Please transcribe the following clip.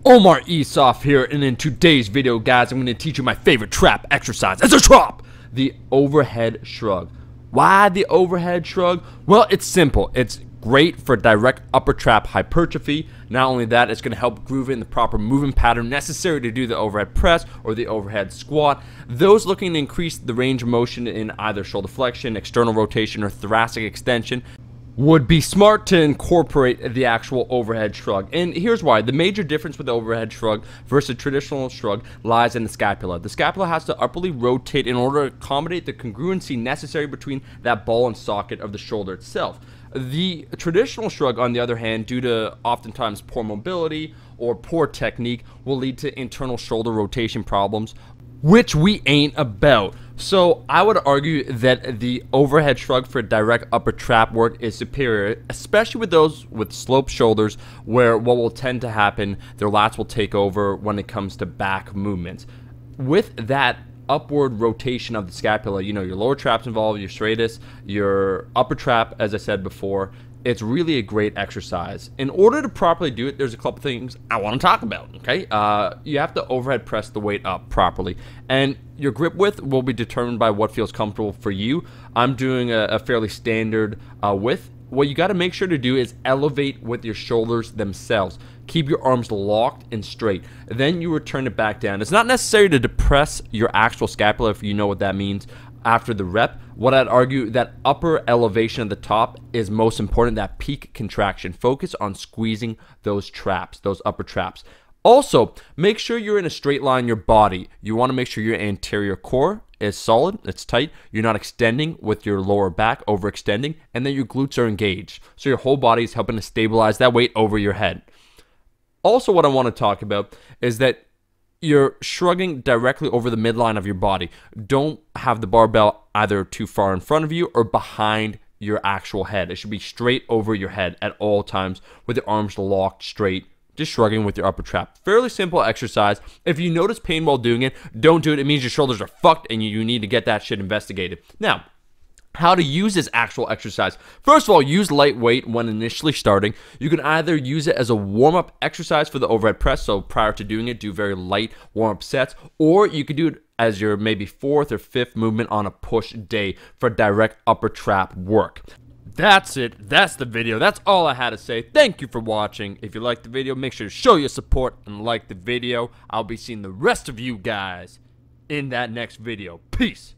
Omar Esoff here, and in today's video, guys, I'm going to teach you my favorite trap exercise as a trap, the overhead shrug. Why the overhead shrug? Well, it's simple. It's great for direct upper trap hypertrophy. Not only that, it's going to help groove in the proper movement pattern necessary to do the overhead press or the overhead squat. Those looking to increase the range of motion in either shoulder flexion, external rotation, or thoracic extension would be smart to incorporate the actual overhead shrug. And here's why. The major difference with the overhead shrug versus traditional shrug lies in the scapula. The scapula has to upwardly rotate in order to accommodate the congruency necessary between that ball and socket of the shoulder itself. The traditional shrug, on the other hand, due to oftentimes poor mobility or poor technique, will lead to internal shoulder rotation problems, which we ain't about. So I would argue that the overhead shrug for direct upper trap work is superior, especially with those with sloped shoulders, where what will tend to happen, their lats will take over when it comes to back movements. With that upward rotation of the scapula, you know, your lower trap's involved, your serratus, your upper trap, as I said before, it's really a great exercise. In order to properly do it, there's a couple things I want to talk about, okay? You have to overhead press the weight up properly, and your grip width will be determined by what feels comfortable for you. I'm doing a fairly standard width. What you got to make sure to do is elevate with your shoulders themselves. Keep your arms locked and straight. Then you return it back down. It's not necessary to depress your actual scapula, if you know what that means, after the rep. What I'd argue, that upper elevation at the top is most important, that peak contraction. Focus on squeezing those traps, those upper traps. Also, make sure you're in a straight line in your body. You want to make sure your anterior core is solid, it's tight, you're not extending with your lower back, overextending, and then your glutes are engaged. So your whole body is helping to stabilize that weight over your head. Also, what I want to talk about is that you're shrugging directly over the midline of your body. Don't have the barbell either too far in front of you or behind your actual head. It should be straight over your head at all times with your arms locked straight, just shrugging with your upper trap. Fairly simple exercise. If you notice pain while doing it, don't do it. It means your shoulders are fucked and you need to get that shit investigated. Now, how to use this actual exercise. First of all, use lightweight when initially starting. You can either use it as a warm-up exercise for the overhead press, so prior to doing it, do very light warm-up sets, or you could do it as your maybe fourth or fifth movement on a push day for direct upper trap work. That's it. That's the video. That's all I had to say. Thank you for watching. If you liked the video, make sure to show your support and like the video. I'll be seeing the rest of you guys in that next video. Peace.